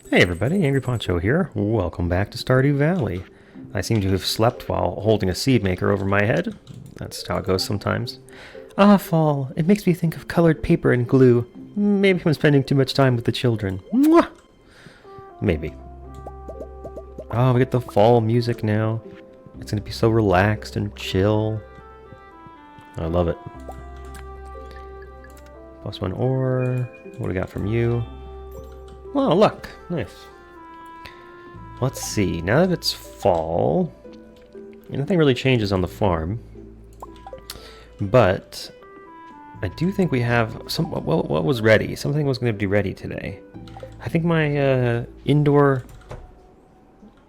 Hey everybody, angryponcho here. Welcome back to Stardew Valley. I seem to have slept while holding a seed maker over my head. That's how it goes sometimes. Ah, fall. It makes me think of colored paper and glue. Maybe I'm spending too much time with the children. Mwah! Maybe. Oh, we get the fall music now. It's gonna be so relaxed and chill. I love it. Plus one ore. What do we got from you? Oh, look. Nice. Let's see. Now that it's fall, nothing really changes on the farm. But I do think we have some. What was ready? Something was going to be ready today. I think my indoor.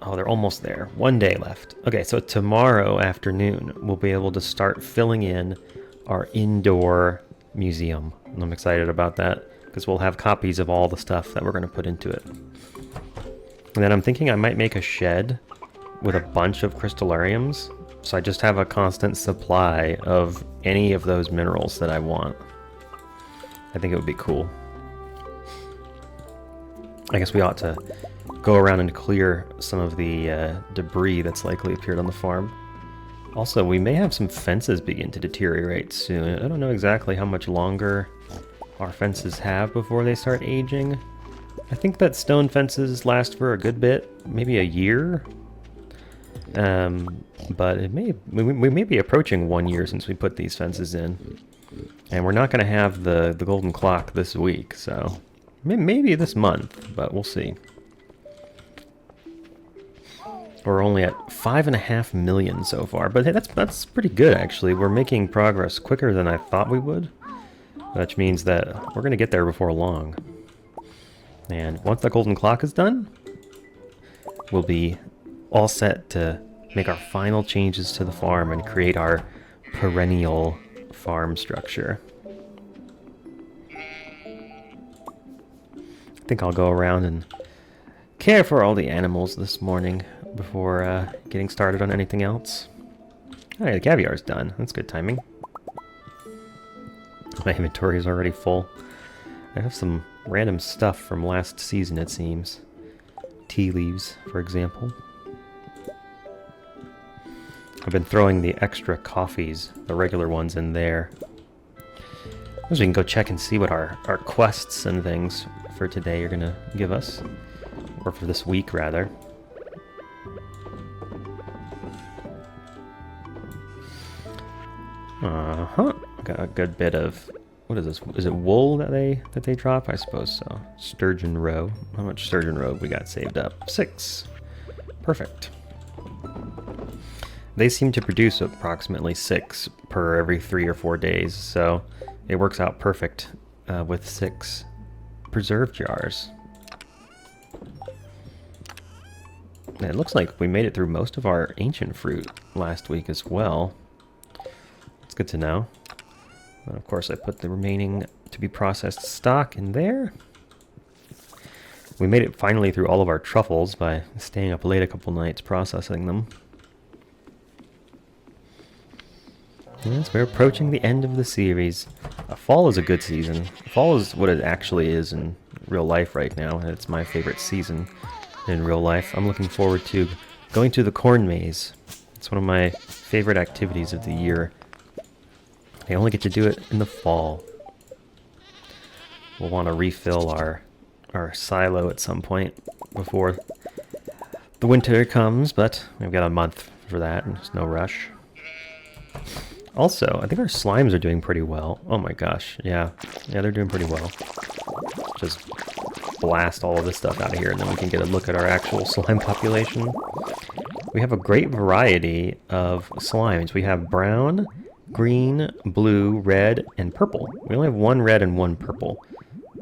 Oh, they're almost there. 1 day left. Okay, so tomorrow afternoon we'll be able to start filling in our indoor museum. And I'm excited about that because we'll have copies of all the stuff that we're going to put into it. And then I'm thinking I might make a shed with a bunch of crystallariums, so I just have a constant supply of any of those minerals that I want. I think it would be cool. I guess we ought to go around and clear some of the debris that's likely appeared on the farm. Also, we may have some fences begin to deteriorate soon. I don't know exactly how much longer our fences have before they start aging. I think that stone fences last for a good bit, maybe a year. But we may be approaching 1 year since we put these fences in. And we're not going to have the golden clock this week, so maybe this month, but we'll see. We're only at 5.5 million so far, but hey, that's pretty good actually. We're making progress quicker than I thought we would, which means that we're going to get there before long. And once the golden clock is done, we'll be all set to make our final changes to the farm and create our perennial farm structure. I think I'll go around and care for all the animals this morning before getting started on anything else. Alright, the caviar's done. That's good timing. My inventory is already full. I have some random stuff from last season, it seems. Tea leaves, for example. I've been throwing the extra coffees, the regular ones, in there. So we can go check and see what our quests and things for today are going to give us. Or for this week, rather. Got a good bit of... What is this? Is it wool that they drop? I suppose so. Sturgeon roe. How much sturgeon roe we got saved up? 6. Perfect. They seem to produce approximately 6 per every 3 or 4 days, so it works out perfect with 6 preserve jars. And it looks like we made it through most of our ancient fruit last week as well. It's good to know. And of course I put the remaining to be processed stock in there. We made it finally through all of our truffles by staying up late a couple nights processing them. Yes, we're approaching the end of the series. Fall is a good season. Fall is what it actually is in real life right now, and it's my favorite season in real life. I'm looking forward to going to the corn maze. It's one of my favorite activities of the year. I only get to do it in the fall. We'll want to refill our silo at some point before the winter comes, but we've got a month for that, and there's no rush. Also, I think our slimes are doing pretty well. Oh my gosh, yeah, they're doing pretty well. Just blast all of this stuff out of here, and then we can get a look at our actual slime population. We have a great variety of slimes. We have brown, green, blue, red, and purple. We only have 1 red and 1 purple.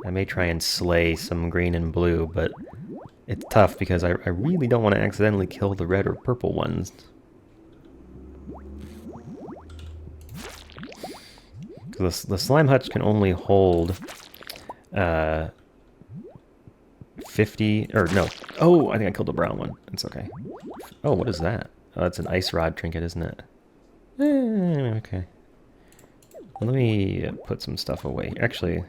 I may try and slay some green and blue, but it's tough because I really don't want to accidentally kill the red or purple ones. The slime hutch can only hold 50, or no. Oh, I think I killed the brown one. It's okay. Oh, what is that? Oh, that's an ice rod trinket, isn't it? Okay. Let me put some stuff away. Actually,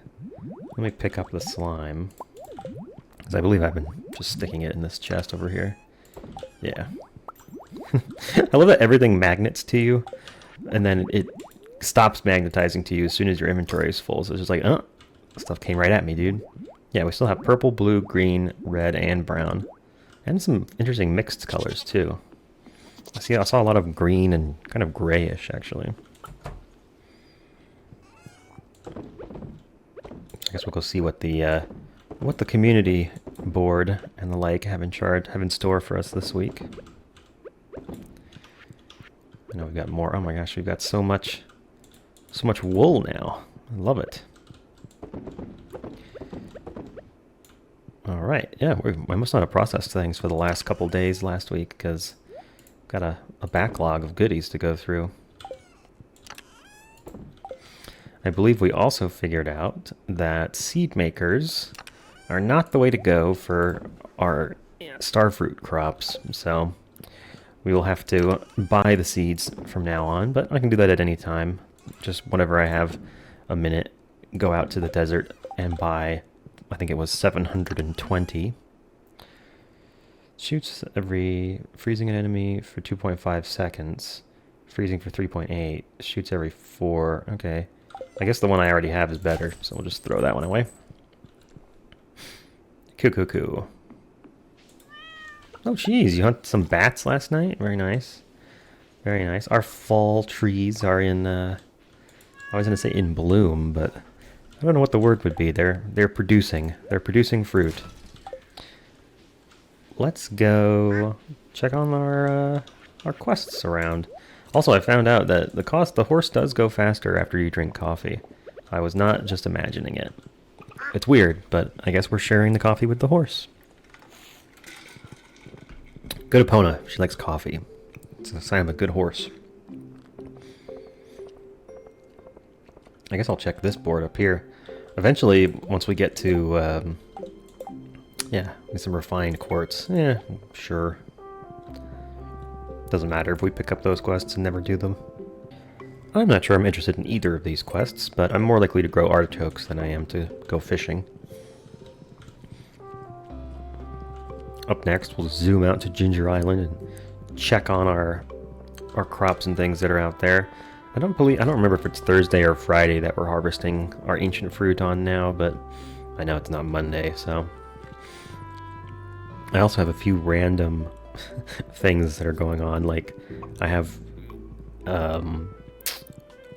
let me pick up the slime. Because I believe I've been just sticking it in this chest over here. Yeah. I love that everything magnets to you, and then it stops magnetizing to you as soon as your inventory is full. So it's just like, oh, stuff came right at me, dude. Yeah, we still have purple, blue, green, red, and brown. And some interesting mixed colors, too. I saw a lot of green and kind of grayish, actually. I guess we'll go see what the community board and the like have in store for us this week. I know we've got more. Oh my gosh, we've got so much wool now. I love it. All right, yeah, we must not have processed things for the last couple days last week because got a backlog of goodies to go through. I believe we also figured out that seed makers are not the way to go for our starfruit crops, so we will have to buy the seeds from now on, but I can do that at any time. Just whenever I have a minute, go out to the desert and buy, I think it was 720. Shoots every, freezing an enemy for 2.5 seconds, freezing for 3.8, shoots every 4, okay. I guess the one I already have is better, so we'll just throw that one away. Coo. Oh, jeez, you hunted some bats last night? Very nice. Very nice. Our fall trees are in, I was going to say in bloom, but I don't know what the word would be. They're producing. They're producing fruit. Let's go check on our quests around. Also, I found out that the horse does go faster after you drink coffee. I was not just imagining it. It's weird, but I guess we're sharing the coffee with the horse. Good Epona. She likes coffee. It's a sign of a good horse. I guess I'll check this board up here. Eventually, once we get to, yeah, some refined quartz. Yeah, sure. Doesn't matter if we pick up those quests and never do them. I'm not sure I'm interested in either of these quests, but I'm more likely to grow artichokes than I am to go fishing. Up next, we'll zoom out to Ginger Island and check on our crops and things that are out there. I don't remember if it's Thursday or Friday that we're harvesting our ancient fruit on now, but I know it's not Monday, so. I also have a few random things that are going on, like I have,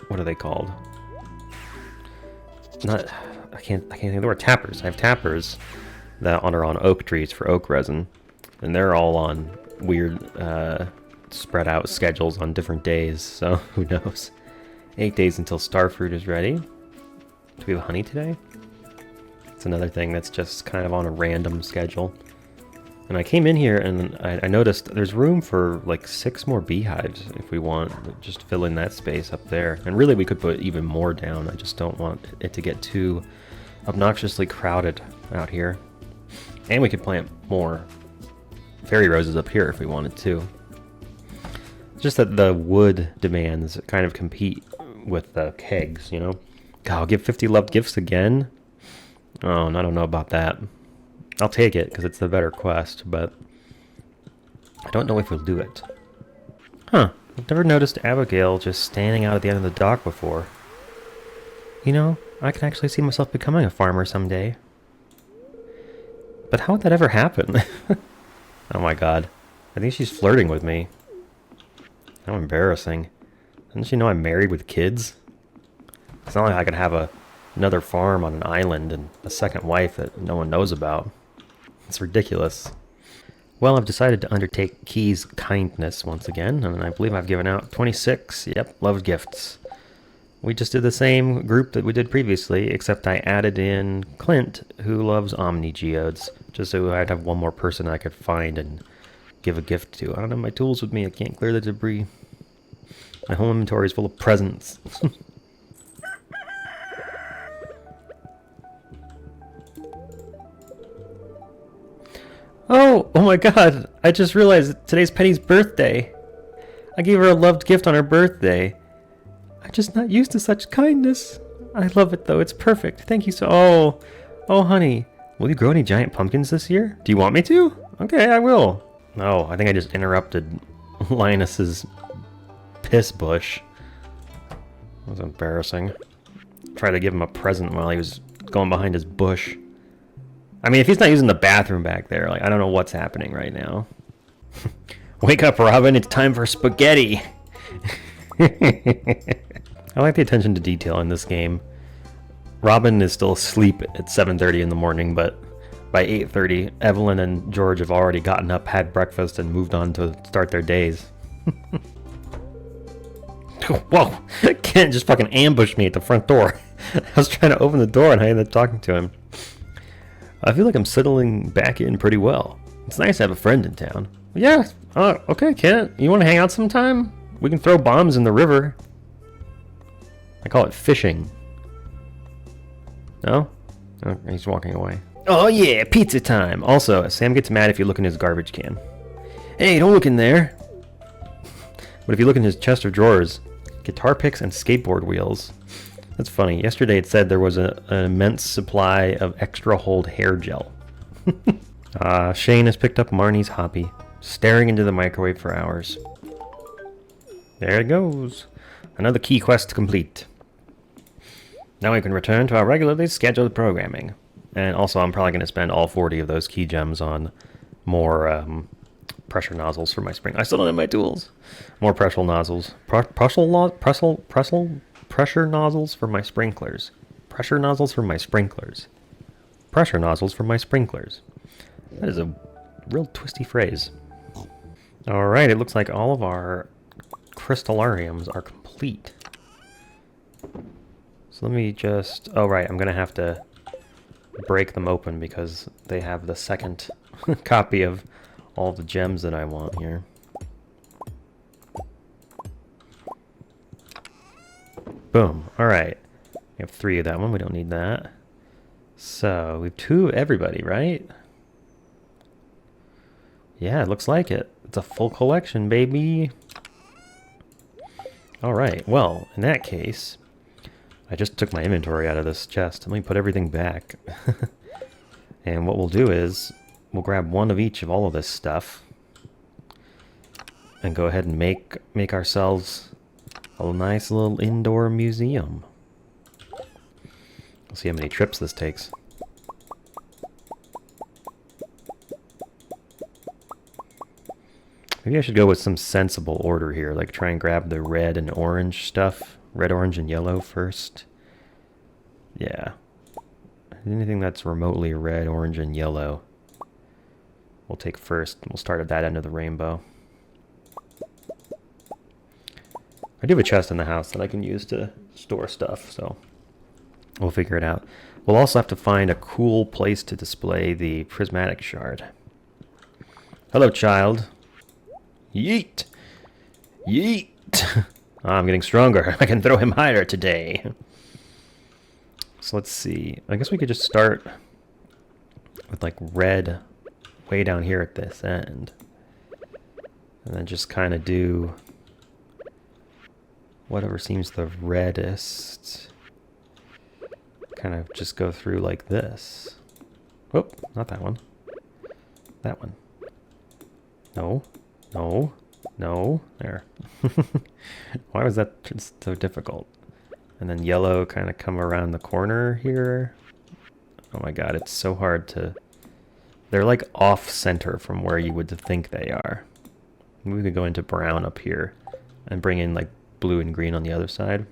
what are they called? I can't think of the word. Tappers. I have tappers that are on oak trees for oak resin, and they're all on weird, spread out schedules on different days, so who knows. 8 days until starfruit is ready. Do we have honey today? It's another thing that's just kind of on a random schedule. And I came in here and I noticed there's room for like 6 more beehives if we want. Just fill in that space up there. And really we could put even more down. I just don't want it to get too obnoxiously crowded out here. And we could plant more fairy roses up here if we wanted to. It's just that the wood demands kind of compete with the kegs, you know? God, I'll give 50 loved gifts again? Oh, I don't know about that. I'll take it, because it's the better quest, but I don't know if we'll do it. Huh. I've never noticed Abigail just standing out at the end of the dock before. You know, I can actually see myself becoming a farmer someday. But how would that ever happen? Oh my god. I think she's flirting with me. How embarrassing. Doesn't she know I'm married with kids? It's not like I could have another farm on an island and a second wife that no one knows about. It's ridiculous. Well, I've decided to undertake Key's kindness once again, and I believe I've given out 26, loved gifts. We just did the same group that we did previously, except I added in Clint, who loves Omni Geodes, just so I'd have one more person I could find and give a gift to. I don't have my tools with me, I can't clear the debris. My whole inventory is full of presents. Oh my god, I just realized today's Penny's birthday. I gave her a loved gift on her birthday. I'm just not used to such kindness. I love it though, it's perfect. Thank you so... Oh honey, Will you grow any giant pumpkins this year? Do you want me to? Okay, I will. Oh, I think I just interrupted Linus's piss bush. That was embarrassing. Tried to give him a present while he was going behind his bush. I mean, if he's not using the bathroom back there, like, I don't know what's happening right now. Wake up, Robin, it's time for spaghetti! I like the attention to detail in this game. Robin is still asleep at 7:30 in the morning, but by 8:30, Evelyn and George have already gotten up, had breakfast, and moved on to start their days. Whoa! Kent just fucking ambushed me at the front door. I was trying to open the door and I ended up talking to him. I feel like I'm settling back in pretty well. It's nice to have a friend in town. Yeah, okay, Kent. You want to hang out sometime? We can throw bombs in the river. I call it fishing. No? Oh, he's walking away. Oh yeah, pizza time! Also, Sam gets mad if you look in his garbage can. Hey, don't look in there! But if you look in his chest of drawers, guitar picks and skateboard wheels. That's funny. Yesterday it said there was an immense supply of extra hold hair gel. Shane has picked up Marnie's hobby, staring into the microwave for hours. There it goes. Another key quest complete. Now we can return to our regularly scheduled programming. And also I'm probably going to spend all 40 of those key gems on more pressure nozzles for my spring. I still don't have my tools. More pressure nozzles. Pressure nozzles for my sprinklers. Pressure nozzles for my sprinklers. Pressure nozzles for my sprinklers. That is a real twisty phrase. Alright, it looks like all of our crystallariums are complete. So let me just... Oh, right, I'm going to have to break them open because they have the second copy of all the gems that I want here. Boom. Alright. We have 3 of that one. We don't need that. So, we have 2 of everybody, right? Yeah, it looks like it. It's a full collection, baby. Alright, well, in that case, I just took my inventory out of this chest. Let me put everything back. And what we'll do is, we'll grab 1 of each of all of this stuff. And go ahead and make ourselves a nice little indoor museum. We'll see how many trips this takes. Maybe I should go with some sensible order here, like try and grab the red and orange stuff. Red, orange, and yellow first. Yeah. Anything that's remotely red, orange, and yellow we'll take first. We'll start at that end of the rainbow. I do have a chest in the house that I can use to store stuff, so we'll figure it out. We'll also have to find a cool place to display the prismatic shard. Hello, child. Yeet! Yeet! I'm getting stronger. I can throw him higher today. So let's see. I guess we could just start with like red way down here at this end. And then just kind of do whatever seems the reddest. Kind of just go through like this. Whoop, not that one. That one. No. No. No. There. Why was that just so difficult? And then yellow kind of come around the corner here. Oh my god, it's so hard to... They're like off-center from where you would think they are. Maybe we could go into brown up here and bring in like blue and green on the other side.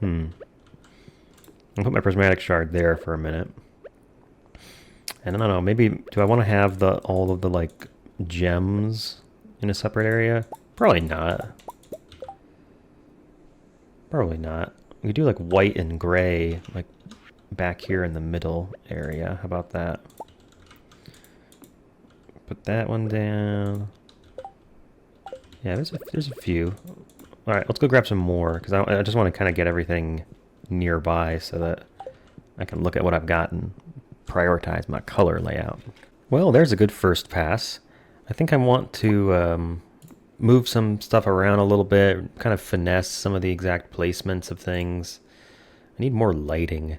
I'll put my prismatic shard there for a minute. And I don't know, maybe do I want to have all of the like gems in a separate area? Probably not. Probably not. We could do like white and gray, like back here in the middle area. How about that? Put that one down. Yeah, there's a few. All right, let's go grab some more because I just want to kind of get everything nearby so that I can look at what I've got and prioritize my color layout. Well, there's a good first pass. I think I want to move some stuff around a little bit, kind of finesse some of the exact placements of things. I need more lighting.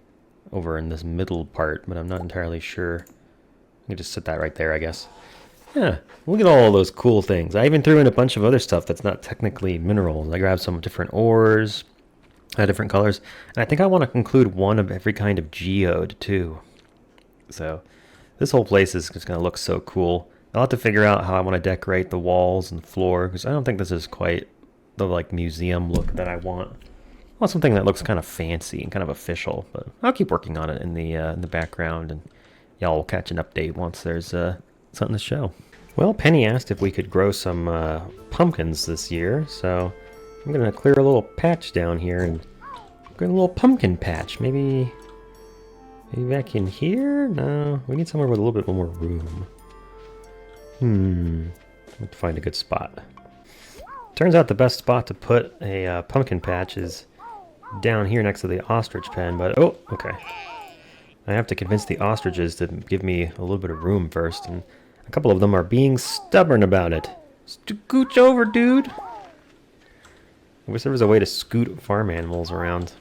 over in this middle part, but I'm not entirely sure. I can just set that right there, I guess. Yeah, look at all those cool things. I even threw in a bunch of other stuff that's not technically minerals. I grabbed some different ores, different colors, and I think I want to include one of every kind of geode too. So this whole place is just going to look so cool. I'll have to figure out how I want to decorate the walls and the floor, because I don't think this is quite the like museum look that I want. I want something that looks kind of fancy and kind of official, but I'll keep working on it in the background, and y'all will catch an update once there's something to show. Well, Penny asked if we could grow some pumpkins this year, so I'm going to clear a little patch down here and get a little pumpkin patch. Maybe back in here? No, we need somewhere with a little bit more room. I have to find a good spot. Turns out the best spot to put a pumpkin patch is down here next to the ostrich pen, but oh, okay. I have to convince the ostriches to give me a little bit of room first, and a couple of them are being stubborn about it. Scooch over, dude! I wish there was a way to scoot farm animals around.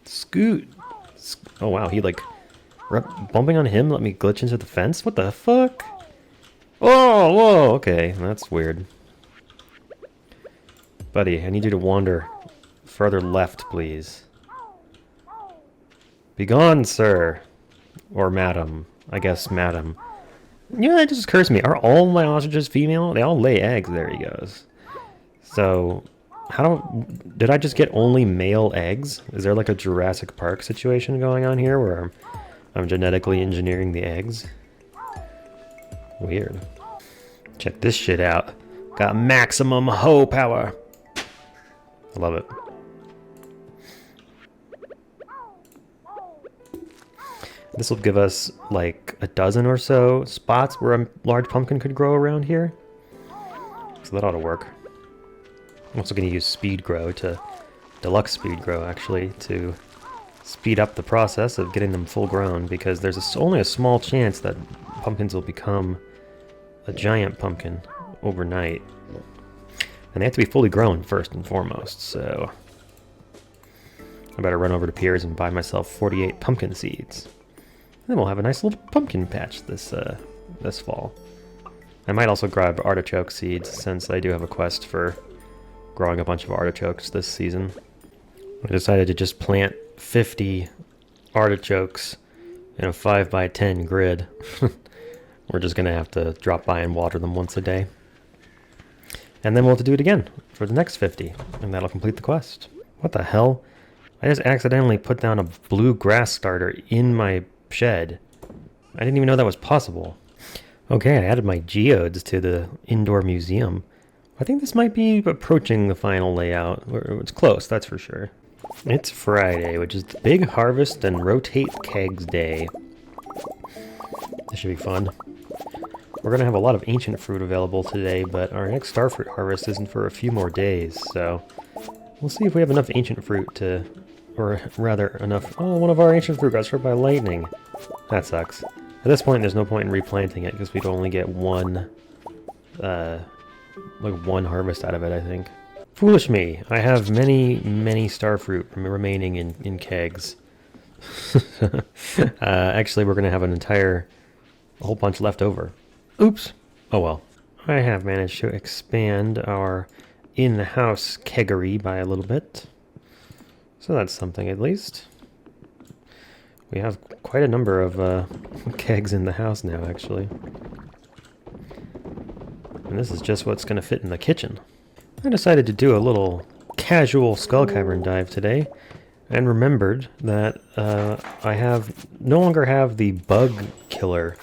Scoot! Oh wow, he like... bumping on him let me glitch into the fence? What the fuck? Oh, whoa, okay, that's weird. Buddy, I need you to wander further left, please. Be gone, sir. Or madam. I guess madam. You know, that just occurs to me. Are all my ostriches female? They all lay eggs. There he goes. So, did I just get only male eggs? Is there like a Jurassic Park situation going on here where I'm genetically engineering the eggs? Weird. Check this shit out. Got maximum hoe power. I love it. This will give us like a dozen or so spots where a large pumpkin could grow around here. So that ought to work. I'm also going to use speed grow deluxe speed grow actually, to speed up the process of getting them full grown, because there's only a small chance that pumpkins will become a giant pumpkin overnight. And they have to be fully grown first and foremost, so I better run over to Piers and buy myself 48 pumpkin seeds. And then we'll have a nice little pumpkin patch this fall. I might also grab artichoke seeds, since I do have a quest for growing a bunch of artichokes this season. I decided to just plant 50 artichokes in a 5x10 grid. We're just going to have to drop by and water them once a day. And then we'll have to do it again for the next 50, and that'll complete the quest. What the hell? I just accidentally put down a blue grass starter in my shed. I didn't even know that was possible. Okay, I added my geodes to the indoor museum. I think this might be approaching the final layout. It's close, that's for sure. It's Friday, which is the big harvest and rotate kegs day. This should be fun. We're going to have a lot of ancient fruit available today, but our next starfruit harvest isn't for a few more days, so we'll see if we have enough ancient fruit to... Or rather, enough... Oh, one of our ancient fruit got struck by lightning. That sucks. At this point, there's no point in replanting it, because we'd only get one harvest out of it, I think. Foolish me. I have many, many starfruit remaining in kegs. Actually, we're going to have a whole bunch left over. Oops. Oh well. I have managed to expand our in-the-house keggery by a little bit. So that's something at least. We have quite a number of kegs in the house now, actually. And this is just what's going to fit in the kitchen. I decided to do a little casual skull cavern dive today, and remembered that I no longer have the bug killer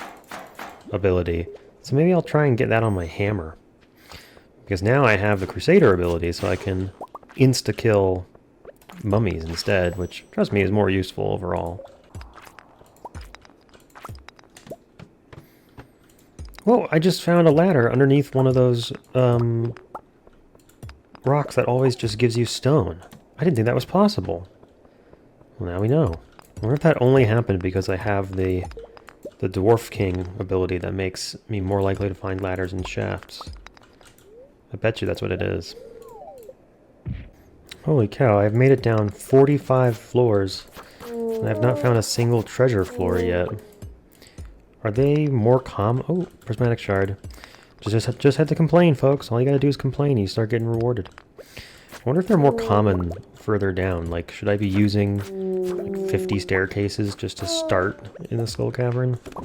ability. So maybe I'll try and get that on my hammer. Because now I have the Crusader ability, so I can insta-kill mummies instead, which, trust me, is more useful overall. Whoa, I just found a ladder underneath one of those rocks that always just gives you stone. I didn't think that was possible. Well, now we know. I wonder if that only happened because I have the Dwarf King ability that makes me more likely to find ladders and shafts. I bet you that's what it is. Holy cow, I've made it down 45 floors I have not found a single treasure floor yet. Are they more common? Oh, prismatic shard. Just had to complain, folks. All you gotta do is complain, you start getting rewarded. I wonder if they're more common further down. Like, should I be using like 50 staircases just to start in the Skull Cavern? I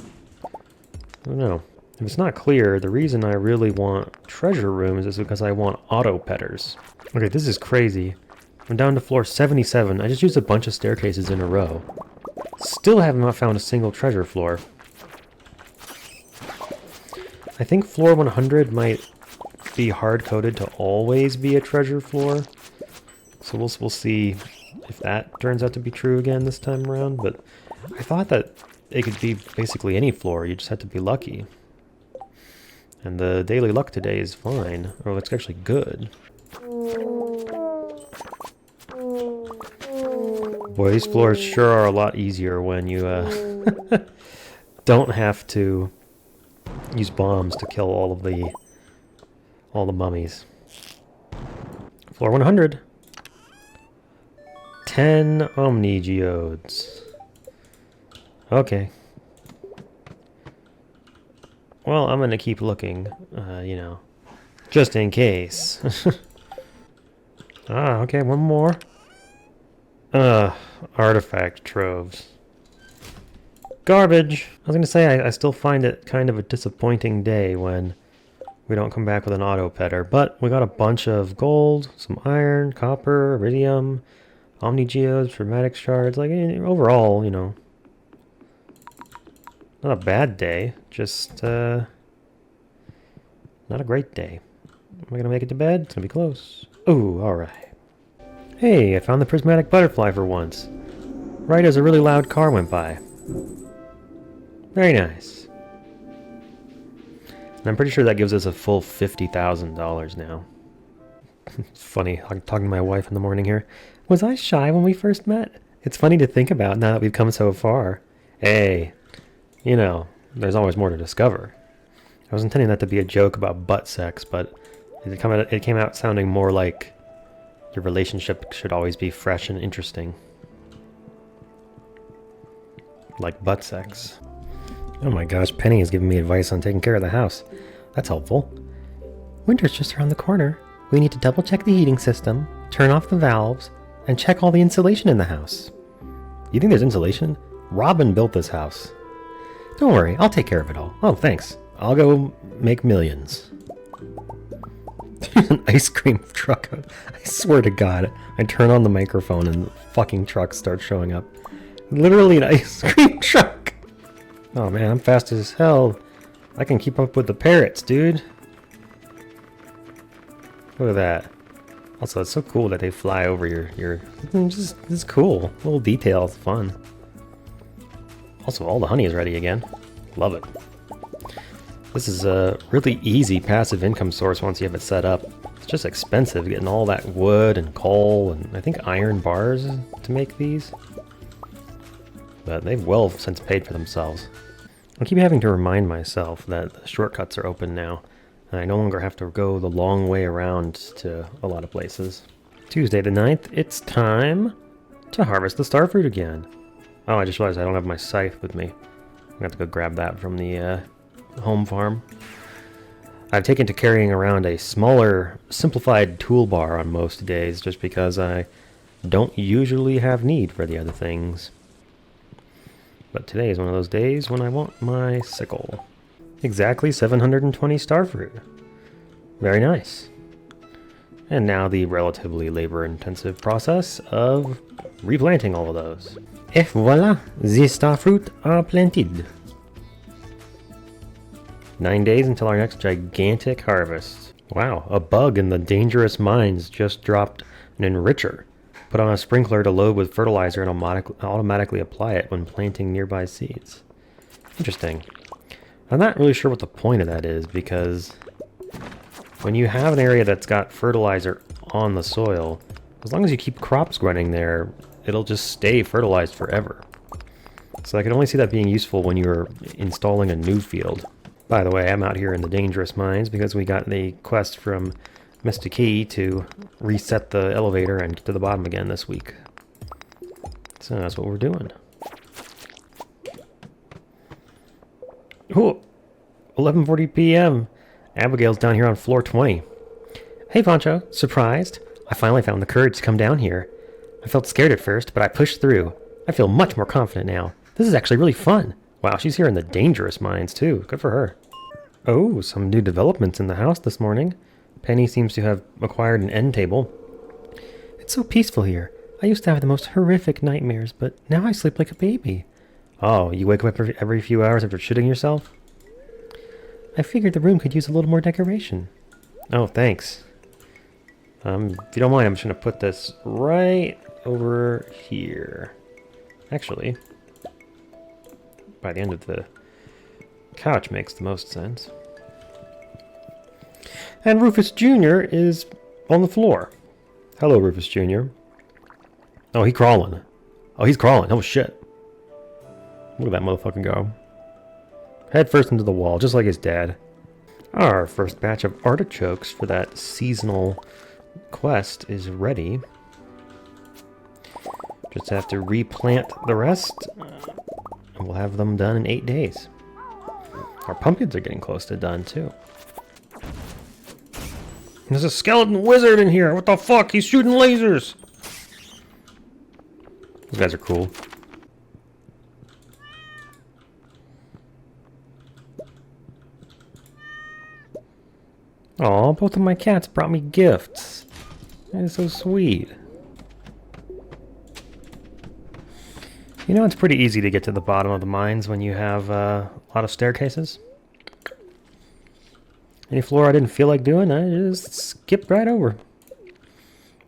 don't know. If it's not clear, the reason I really want treasure rooms is because I want auto petters. Okay, this is crazy. I'm down to floor 77. I just used a bunch of staircases in a row. Still have not found a single treasure floor. I think floor 100 might be hard-coded to always be a treasure floor. So we'll see if that turns out to be true again this time around. But I thought that it could be basically any floor. You just had to be lucky. And the daily luck today is fine. Oh, it's actually good. Boy, these floors sure are a lot easier when you don't have to use bombs to kill all the mummies. Floor 100. 10 Omni Geodes. Okay. Well, I'm gonna keep looking, you know, just in case. Ah, okay, one more. Artifact troves. Garbage! I was gonna say, I still find it kind of a disappointing day when we don't come back with an auto petter, but we got a bunch of gold, some iron, copper, iridium, omni geodes, prismatic shards, like, overall, you know, not a bad day, just, not a great day. Am I gonna make it to bed? It's gonna be close. Ooh, alright. Hey, I found the prismatic butterfly for once. Right as a really loud car went by. Very nice. And I'm pretty sure that gives us a full $50,000 now. It's funny, I'm talking to my wife in the morning here. Was I shy when we first met? It's funny to think about now that we've come so far. Hey, you know, there's always more to discover. I was intending that to be a joke about butt sex, but it came out sounding more like your relationship should always be fresh and interesting. Like butt sex. Oh my gosh, Penny is giving me advice on taking care of the house. That's helpful. Winter's just around the corner. We need to double check the heating system, turn off the valves, and check all the insulation in the house. You think there's insulation? Robin built this house. Don't worry, I'll take care of it all. Oh, thanks. I'll go make millions. There's an ice cream truck. I swear to God, I turn on the microphone and the fucking truck starts showing up. Literally an ice cream truck. Oh man, I'm fast as hell. I can keep up with the parrots, dude. Look at that. Also, it's so cool that they fly over your it's cool. Little details, fun. Also, all the honey is ready again. Love it. This is a really easy passive income source once you have it set up. It's just expensive getting all that wood and coal and I think iron bars to make these. But they've well since paid for themselves. I keep having to remind myself that the shortcuts are open now. And I no longer have to go the long way around to a lot of places. Tuesday the 9th, it's time to harvest the starfruit again. Oh, I just realized I don't have my scythe with me. I'm gonna have to go grab that from the home farm. I've taken to carrying around a smaller, simplified toolbar on most days just because I don't usually have need for the other things. But today is one of those days when I want my sickle. Exactly 720 starfruit. Very nice. And now the relatively labor-intensive process of replanting all of those. Et voilà, the starfruit are planted. 9 days until our next gigantic harvest. Wow, a bug in the dangerous mines just dropped an enricher. Put on a sprinkler to load with fertilizer and automatically apply it when planting nearby seeds. Interesting. I'm not really sure what the point of that is because when you have an area that's got fertilizer on the soil, as long as you keep crops growing there, it'll just stay fertilized forever. So I can only see that being useful when you're installing a new field. By the way, I'm out here in the dangerous mines because we got the quest from Mr. Key to reset the elevator and get to the bottom again this week. So that's what we're doing. Ooh, 11:40 p.m. Abigail's down here on floor 20. Hey, Poncho. Surprised? I finally found the courage to come down here. I felt scared at first, but I pushed through. I feel much more confident now. This is actually really fun. Wow, she's here in the dangerous mines, too. Good for her. Oh, some new developments in the house this morning. Penny seems to have acquired an end table. It's so peaceful here. I used to have the most horrific nightmares, but now I sleep like a baby. Oh, you wake up every few hours after shitting yourself? I figured the room could use a little more decoration. Oh, thanks. If you don't mind, I'm just going to put this right over here. Actually, by the end of the couch makes the most sense. And Rufus Jr. is on the floor. Hello, Rufus Jr. Oh, he's crawling. Oh, he's crawling. Oh, shit. Look at that motherfucking go. Head first into the wall, just like his dad. Our first batch of artichokes for that seasonal quest is ready. Just have to replant the rest, and we'll have them done in 8 days. Our pumpkins are getting close to done, too. There's a skeleton wizard in here! What the fuck? He's shooting lasers! Those guys are cool. Aw, both of my cats brought me gifts. That is so sweet. You know, it's pretty easy to get to the bottom of the mines when you have a lot of staircases. Any floor I didn't feel like doing, I just skipped right over.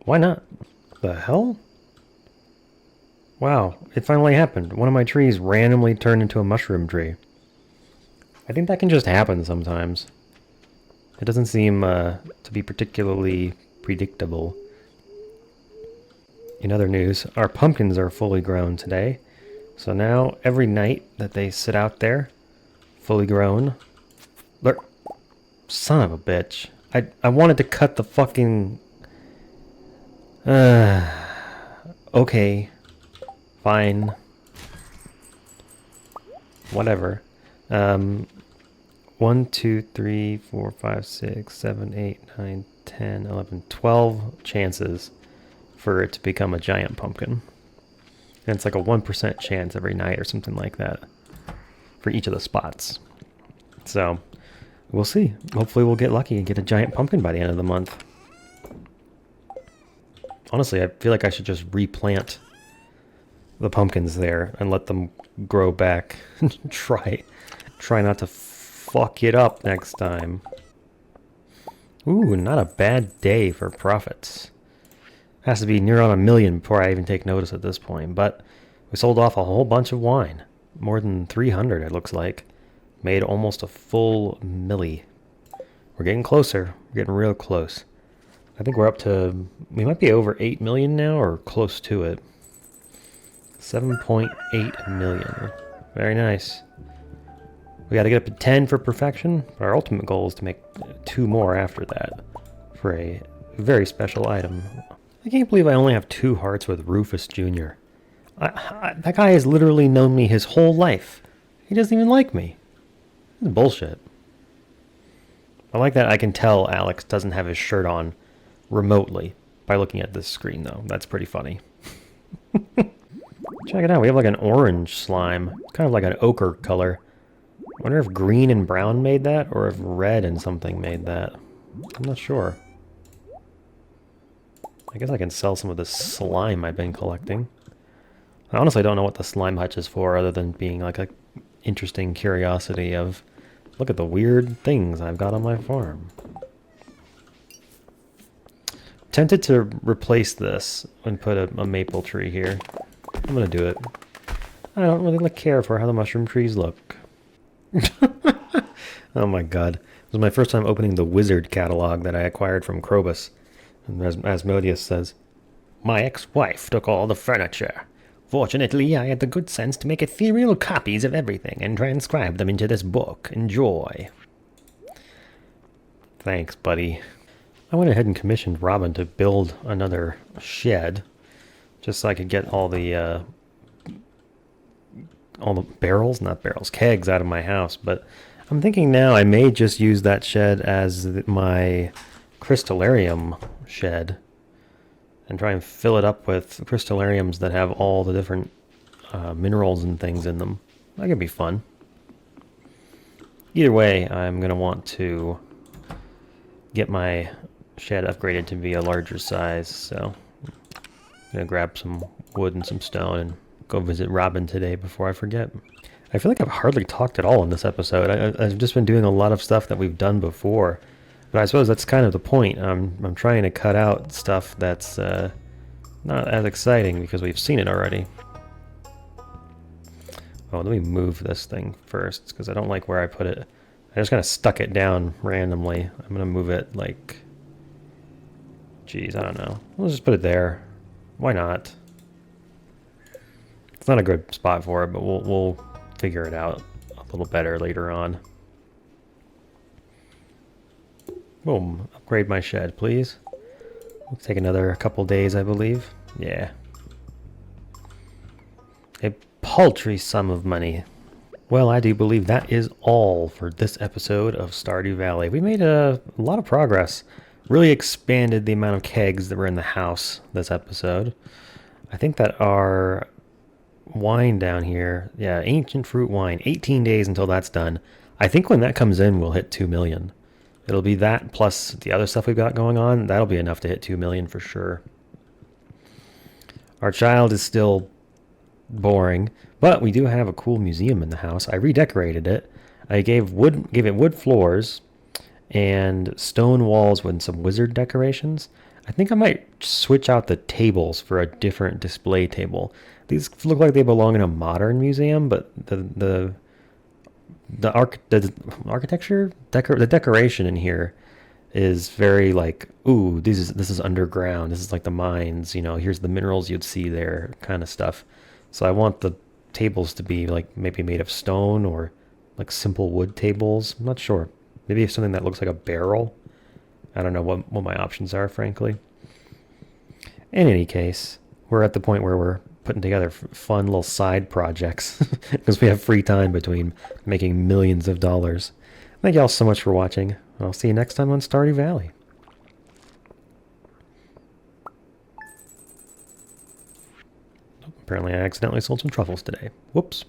Why not? The hell? Wow, it finally happened. One of my trees randomly turned into a mushroom tree. I think that can just happen sometimes. It doesn't seem to be particularly predictable. In other news, our pumpkins are fully grown today. So now, every night that they sit out there, fully grown... Look, son of a bitch. I wanted to cut the fucking... Okay. Fine. Whatever. 1, 2, 3, 4, 5, 6, 7, 8, 9, 10, 11, 12 chances for it to become a giant pumpkin. And it's like a 1% chance every night or something like that for each of the spots. So, we'll see. Hopefully we'll get lucky and get a giant pumpkin by the end of the month. Honestly, I feel like I should just replant the pumpkins there and let them grow back. Try not to fuck it up next time. Ooh, not a bad day for profits. Has to be near on 1 million before I even take notice at this point, but we sold off a whole bunch of wine. More than 300, it looks like. Made almost a full milli. We're getting closer. We're getting real close. I think we're up to... We might be over 8 million now, or close to it. 7.8 million. Very nice. We got to get up to 10 for perfection, but our ultimate goal is to make 2 more after that for a very special item. I can't believe I only have 2 hearts with Rufus Jr. That guy has literally known me his whole life. He doesn't even like me. This is bullshit. I like that I can tell Alex doesn't have his shirt on remotely by looking at this screen, though. That's pretty funny. Check it out. We have like an orange slime. Kind of like an ochre color. I wonder if green and brown made that, or if red and something made that. I'm not sure. I guess I can sell some of this slime I've been collecting. I honestly don't know what the slime hutch is for, other than being like a interesting curiosity of, look at the weird things I've got on my farm. Tempted to replace this and put a maple tree here. I'm gonna do it. I don't really care for how the mushroom trees look. Oh my god. It was my first time opening the wizard catalog that I acquired from Krobus. And Asmodeus says, "My ex-wife took all the furniture. Fortunately, I had the good sense to make ethereal copies of everything and transcribe them into this book. Enjoy." Thanks, buddy. I went ahead and commissioned Robin to build another shed, just so I could get all the all the barrels, not barrels, kegs out of my house. But I'm thinking now I may just use that shed as my crystallarium shed and try and fill it up with crystallariums that have all the different minerals and things in them. That could be fun. Either way, I'm going to want to get my shed upgraded to be a larger size, so I'm going to grab some wood and some stone and go visit Robin today before I forget. I feel like I've hardly talked at all in this episode. I've just been doing a lot of stuff that we've done before, but I suppose that's kind of the point. I'm trying to cut out stuff that's not as exciting because we've seen it already. Oh, let me move this thing first, because I don't like where I put it. I just kind of stuck it down randomly. I'm going to move it like... Geez, I don't know. We'll just put it there. Why not? It's not a good spot for it, but we'll figure it out a little better later on. Boom. Upgrade my shed, please. It'll take another couple days, I believe. Yeah. A paltry sum of money. Well, I do believe that is all for this episode of Stardew Valley. We made a lot of progress. Really expanded the amount of kegs that were in the house this episode. I think that our wine down here, yeah, ancient fruit wine, 18 days until that's done. I think when that comes in, we'll hit 2 million. It'll be that plus the other stuff we've got going on. That'll be enough to hit 2 million for sure. Our child is still boring, but we do have a cool museum in the house. I redecorated it. I gave it wood floors and stone walls with some wizard decorations. I think I might switch out the tables for a different display table. These look like they belong in a modern museum, but the architecture, the decoration in here is very like, ooh, this is underground. This is like the mines. You know, here's the minerals you'd see there, kind of stuff. So I want the tables to be like maybe made of stone or like simple wood tables. I'm not sure. Maybe something that looks like a barrel. I don't know what my options are, frankly. In any case, we're at the point where we're putting together fun little side projects because we have free time between making millions of dollars. Thank y'all so much for watching. I'll see you next time on Stardew Valley. Apparently I accidentally sold some truffles today. Whoops.